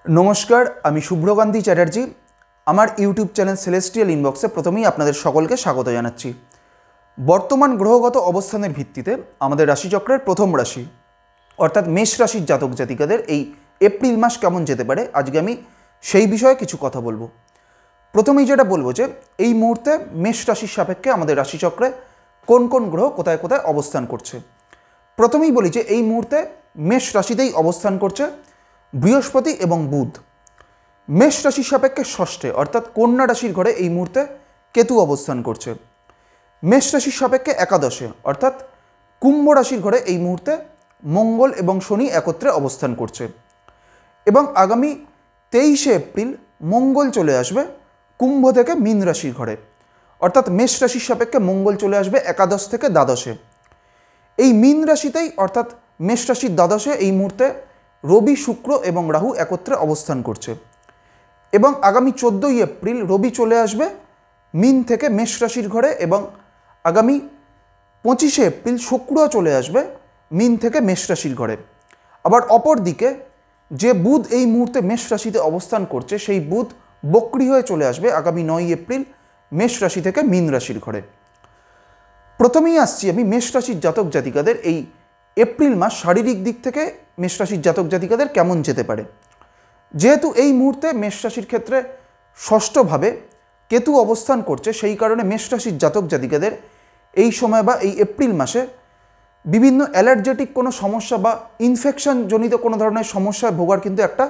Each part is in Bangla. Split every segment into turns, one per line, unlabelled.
नमस्कार आमी शुभ्रकांती चैटार्जी आमार यूट्यूब चैनल सेलेस्टियल इनबक्से प्रथमेई आपनादेर सकलके स्वागत जानाच्छि। बर्तमान ग्रहगत अवस्थानेर भित्तिते आमादेर राशिचक्रेर प्रथम राशि अर्थात मेष राशिर जातक जातिकादेर एई एप्रिल मास केमन जेते पारे आजके आमी सेई विषये किछु कथा बोलबो। प्रथमेई जेटा बोलबो जे एई मुहूर्ते मेष राशिर सापेक्षे आमादेर राशिचक्रे कोन कोन ग्रह कोथाय कोथाय अवस्थान करछे। प्रथमेई बोली जे एई मुहूर्ते मेष राशितेई अवस्थान करछे बृहस्पति एवं बुध। मेष राशि सापेक्षे षष्ठे अर्थात कन्या राशिर घरे এই মুহূর্তে केतु अवस्थान करছে। मेष राशि सापेक्षे एकादशे अर्थात कुम्भ राशिर घरे এই মুহূর্তে मंगल एवं शनि एकत्रे अवस्थान करছে এবং आगामी 23 एप्रिल मंगल चले आसবে कुम्भ থেকে मीन राशिर घरे अर्थात मेष राशि सापेक्षे मंगल चले आसবে एकादश থেকে द्वादशे। এই मीन राशितेই अर्थात मेष राशिर द्वादशे এই মুহূর্তে रवि शुक्र एवं राहु एकत्रे अवस्थान करছে এবং आगामी 14 एप्रिल रवि चले आसবে मीन থেকে मेष राशिर घरे এবং आगामी 25 एप्रिल शुक्र चले आसবে मीन থেকে मेष राशिर घरे। आबार अपर दिके जे बुध এই মুহূর্তে मेष राशिते अवस्थान करছে সেই बुध बक्री হয়ে চলে আসবে आगामी 9 एप्रिल मेष राशि থেকে मीन राशिर घरे। प्रथमेই আসছি আমি मेष राशिर जातक जातिकाদের এই एप्रिल मास शारीरिक दिक থেকে मेष राशिर जातक जातिकाদের केमन जेते पारे। जेहेतु এই মুহূর্তে मेष राशिर क्षेत्रे षष्ठ भावे केतु अवस्थान करছে সেই কারণে मेष राशिर जातक जातिकाদের এই সময় বা এই एप्रिल मासे विभिन्न অ্যালার্জেটিক কোনো সমস্যা বা ইনফেকশন জনিত কোনো ধরনের সমস্যায় ভোগার কিন্তু একটা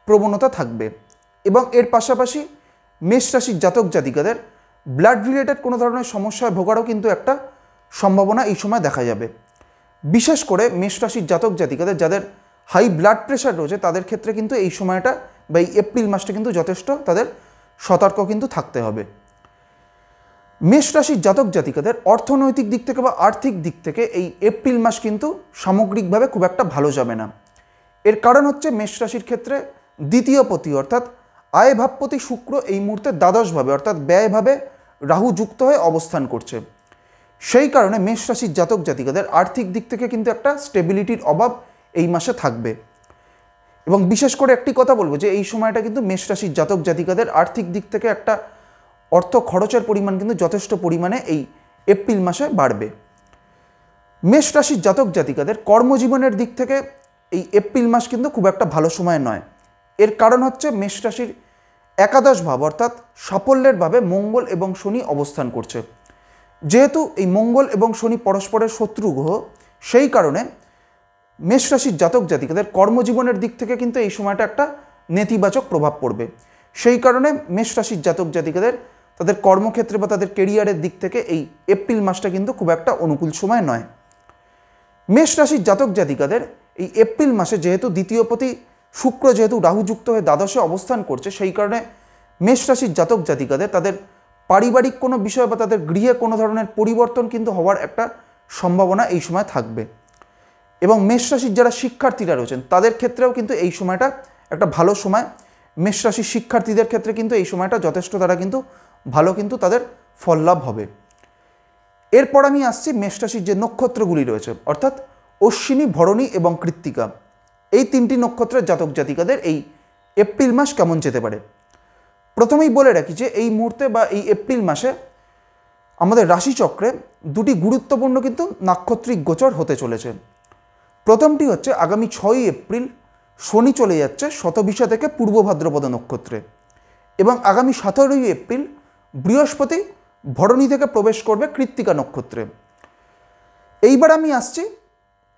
প্রবণতা থাকবে এবং এর পাশাপাশি মেষ রাশির জাতক জাতিকাদের ব্লাড রিলেটেড কোনো ধরনের সমস্যায় ভোগারও কিন্তু একটা সম্ভাবনা এই সময় দেখা যাবে। বিশেষ করে মেষ রাশির জাতক জাতিকাদের যাদের হাই ব্লাড প্রেশার রয়েছে তাদের ক্ষেত্রে কিন্তু এই সময়টা বা এই এপ্রিল মাসটা কিন্তু যথেষ্ট তাদের সতর্ক কিন্তু থাকতে হবে। মেষ রাশির জাতক জাতিকাদের অর্থনৈতিক দিক থেকে বা আর্থিক দিক থেকে এই এপ্রিল মাস কিন্তু সামগ্রিকভাবে খুব একটা ভালো যাবে না। এর কারণ হচ্ছে মেষ রাশির ক্ষেত্রে দ্বিতীয় পতি অর্থাৎ আয় ভাবপতি শুক্র এই মুহূর্তে দ্বাদশ ভাবে অর্থাৎ ব্যয় ভাবে রাহু যুক্ত হয়ে অবস্থান করছে। সেই কারণে মেষ রাশির জাতক জাতিকাদের আর্থিক দিক থেকে কিন্তু একটা স্টেবিলিটির অভাব এই মাসে থাকবে এবং বিশেষ করে একটি কথা বলবো যে এই সময়টা কিন্তু মেষ রাশির জাতক জাতিকাদের আর্থিক দিক থেকে একটা অর্থ খরচের পরিমাণ কিন্তু যথেষ্ট পরিমাণে এই এপ্রিল মাসে বাড়বে। মেষ রাশির জাতক জাতিকাদের কর্মজীবনের দিক থেকে এই এপ্রিল মাস কিন্তু খুব একটা ভালো সময় নয়। এর কারণ হচ্ছে মেষ রাশির একাদশ ভাব অর্থাৎ সাফল্যের ভাবে মঙ্গল এবং শনি অবস্থান করছে। যেহেতু এই মঙ্গল এবং শনি পরস্পরের শত্রু গ্রহ সেই কারণে মেষ রাশির জাতক জাতিকাদের কর্মজীবনের দিক থেকে কিন্তু এই সময়টা একটা নেতিবাচক প্রভাব পড়বে। সেই কারণে মেষ রাশির জাতক জাতিকাদের তাদের কর্মক্ষেত্রে বা তাদের কেরিয়ারের দিক থেকে এই এপ্রিল মাসটা কিন্তু খুব একটা অনুকূল সময় নয়। মেষ রাশির জাতক জাতিকাদের এই এপ্রিল মাসে যেহেতু দ্বিতীয় পতি শুক্র যেহেতু রাহুযুক্ত হয়ে দ্বাদশে অবস্থান করছে সেই কারণে মেষ রাশির জাতক জাতিকাদের তাদের পারিবারিক কোনো বিষয় বা তাদের গৃহে কোনো ধরনের পরিবর্তন কিন্তু হওয়ার একটা সম্ভাবনা এই সময় থাকবে এবং মেষ রাশির যারা শিক্ষার্থীরা রয়েছেন তাদের ক্ষেত্রেও কিন্তু এই সময়টা একটা ভালো সময়। মেষ রাশির শিক্ষার্থীদের ক্ষেত্রে কিন্তু এই সময়টা যথেষ্ট তারা কিন্তু ভালো কিন্তু তাদের ফল লাভ হবে। এরপর আমি আসছি মেষ রাশির যে নক্ষত্রগুলি রয়েছে অর্থাৎ অশ্বিনী ভরণী এবং কৃত্তিকা এই তিনটি নক্ষত্রের জাতক জাতিকাদের এই এপ্রিল মাস কেমন যেতে পারে। প্রথমেই বলে রাখি যে এই মুহূর্তে বা এই এপ্রিল মাসে আমাদের রাশিচক্রে দুটি গুরুত্বপূর্ণ কিন্তু নাক্ষত্রিক গোচর হতে চলেছে। প্রথমটি হচ্ছে আগামী 6 এপ্রিল শনি চলে যাচ্ছে শতভিষা থেকে পূর্ব ভাদ্রপদ নক্ষত্রে এবং আগামী 17 এপ্রিল বৃহস্পতি ভরণী থেকে প্রবেশ করবে কৃত্তিকা নক্ষত্রে। এইবার আমি আসছি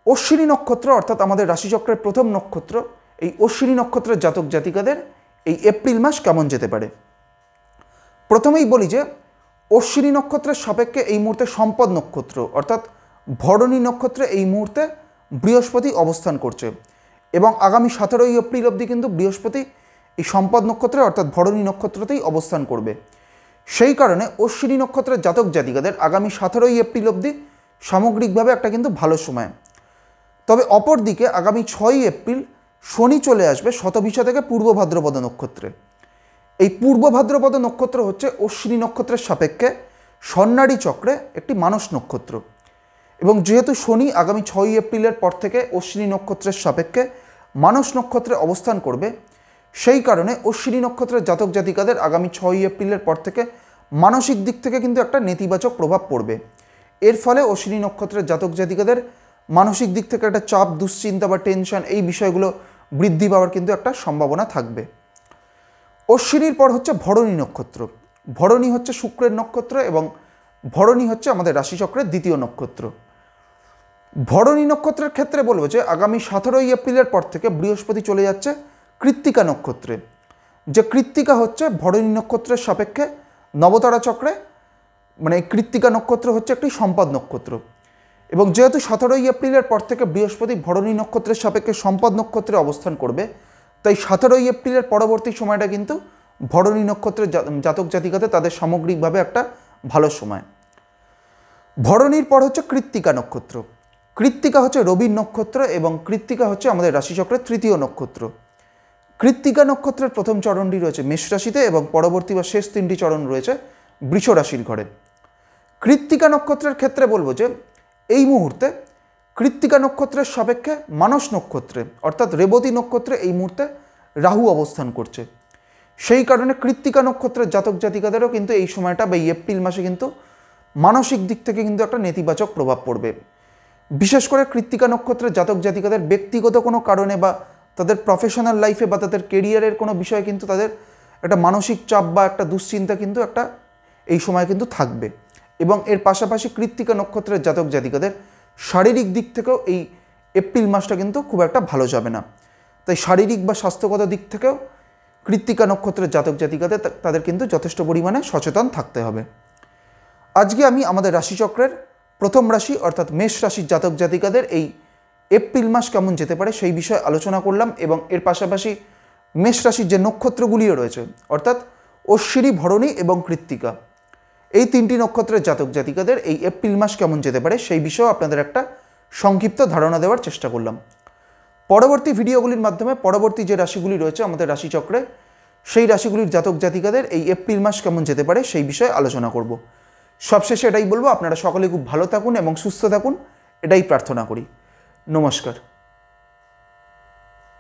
অশ্বিনী নক্ষত্র অর্থাৎ আমাদের রাশিচক্রের প্রথম নক্ষত্র এই অশ্বিনী নক্ষত্রের জাতক জাতিকাদের এই এপ্রিল মাস কেমন যেতে পারে। প্রথমেই বলি যে অশ্বিনী নক্ষত্রের সাপেক্ষে এই মুহূর্তে সম্পদ নক্ষত্র অর্থাৎ ভরণী নক্ষত্রে এই মুহূর্তে বৃহস্পতি অবস্থান করছে এবং আগামী 17 এপ্রিল অবধি কিন্তু বৃহস্পতি এই সম্পদ নক্ষত্রে অর্থাৎ ভরণী নক্ষত্রতেই অবস্থান করবে। সেই কারণে অশ্বিনী নক্ষত্রের জাতক জাতিকাদের আগামী 17 এপ্রিল অবধি সামগ্রিকভাবে একটা কিন্তু ভালো সময়। তবে অপর দিকে আগামী 6 এপ্রিল শনি চলে আসবে শতভিষা থেকে পূর্ব ভাদ্রপদ নক্ষত্রে। এই পূর্ব ভাদ্রপদ নক্ষত্র হচ্ছে অশ্বিনী নক্ষত্রের সাপেক্ষে স্বর্ণালী চক্রে একটি মানস নক্ষত্র এবং যেহেতু শনি আগামী 6 এপ্রিলের পর থেকে অশ্বিনী নক্ষত্রের সাপেক্ষে মানস নক্ষত্রে অবস্থান করবে সেই কারণে অশ্বিনী নক্ষত্রের জাতক জাতিকাদের আগামী 6ই এপ্রিলের পর থেকে মানসিক দিক থেকে কিন্তু একটা নেতিবাচক প্রভাব পড়বে। এর ফলে অশ্বিনী নক্ষত্রের জাতক জাতিকাদের মানসিক দিক থেকে একটা চাপ, দুশ্চিন্তা বা টেনশন এই বিষয়গুলো বৃদ্ধি পাওয়ার কিন্তু একটা সম্ভাবনা থাকবে। অশ্বিনীর পর হচ্ছে ভরণী নক্ষত্র। ভরণী হচ্ছে শুক্রের নক্ষত্র এবং ভরণী হচ্ছে আমাদের রাশিচক্রের দ্বিতীয় নক্ষত্র। ভরণী নক্ষত্রের ক্ষেত্রে বলবো যে আগামী 17ই এপ্রিলের পর থেকে বৃহস্পতি চলে যাচ্ছে কৃত্তিকা নক্ষত্রে। যে কৃত্তিকা হচ্ছে ভরণী নক্ষত্রের সাপেক্ষে নবতারা চক্রে, মানে কৃত্তিকা নক্ষত্র হচ্ছে একটি সম্পদ নক্ষত্র এবং যেহেতু 17ই এপ্রিলের পর থেকে বৃহস্পতি ভরণী নক্ষত্রের সাপেক্ষে সম্পদ নক্ষত্রে অবস্থান করবে, তাই 17ই এপ্রিলের পরবর্তী সময়টা কিন্তু ভরণী নক্ষত্রের জাতক জাতিকাতে তাদের সামগ্রিকভাবে একটা ভালো সময়। ভরণীর পর হচ্ছে কৃত্তিকা নক্ষত্র। কৃত্তিকা হচ্ছে রবির নক্ষত্র এবং কৃত্তিকা হচ্ছে আমাদের রাশিচক্রের তৃতীয় নক্ষত্র। কৃত্তিকা নক্ষত্রের প্রথম চরণটি রয়েছে মেষ রাশিতে এবং পরবর্তী বা শেষ 3টি চরণ রয়েছে বৃষ রাশির ঘরে। কৃত্তিকা নক্ষত্রের ক্ষেত্রে বলবো যে এই মুহূর্তে কৃত্তিকা নক্ষত্রের সাপেক্ষে মানস নক্ষত্রে অর্থাৎ রেবতী নক্ষত্রে এই মুহূর্তে রাহু অবস্থান করছে। সেই কারণে কৃত্তিকা নক্ষত্রের জাতক জাতিকাদেরও কিন্তু এই সময়টা বা এই এপ্রিল মাসে কিন্তু মানসিক দিক থেকে কিন্তু একটা নেতিবাচক প্রভাব পড়বে। বিশেষ করে কৃত্তিকা নক্ষত্রের জাতক জাতিকাদের ব্যক্তিগত কোনো কারণে বা তাদের প্রফেশনাল লাইফে বা তাদের কেরিয়ারের কোনো বিষয়ে কিন্তু তাদের একটা মানসিক চাপ বা একটা দুশ্চিন্তা কিন্তু একটা এই সময় কিন্তু থাকবে। এবং এর পাশাপাশি কৃত্তিকা নক্ষত্রের জাতক জাতিকাদের শারীরিক দিক থেকেও এই এপ্রিল মাসটা কিন্তু খুব একটা ভালো যাবে না। তাই শারীরিক বা স্বাস্থ্যগত দিক থেকেও কৃত্তিকা নক্ষত্রের জাতক জাতিকাদের তাদের কিন্তু যথেষ্ট পরিমাণে সচেতন থাকতে হবে। আজকে আমি আমাদের রাশিচক্রের প্রথম রাশি অর্থাৎ মেষ রাশির জাতক জাতিকাদের এই এপ্রিল মাস কেমন যেতে পারে সেই বিষয়ে আলোচনা করলাম এবং এর পাশাপাশি মেষ রাশির যে নক্ষত্রগুলিও রয়েছে অর্থাৎ অশ্বিনী, ভরণী এবং কৃত্তিকা, এই 3টি নক্ষত্রের জাতক জাতিকাদের এই এপ্রিল মাস কেমন যেতে পারে সেই বিষয়েও আপনাদের একটা সংক্ষিপ্ত ধারণা দেওয়ার চেষ্টা করলাম। পরবর্তী ভিডিওগুলির মাধ্যমে পরবর্তী যে রাশিগুলি রয়েছে আমাদের রাশিচক্রে সেই রাশিগুলির জাতক জাতিকাদের এই এপ্রিল মাস কেমন যেতে পারে সেই বিষয়ে আলোচনা করব। সবশেষে এটাই বলবো, আপনারা সকলে খুব ভালো থাকুন এবং সুস্থ থাকুন, এটাই প্রার্থনা করি। নমস্কার।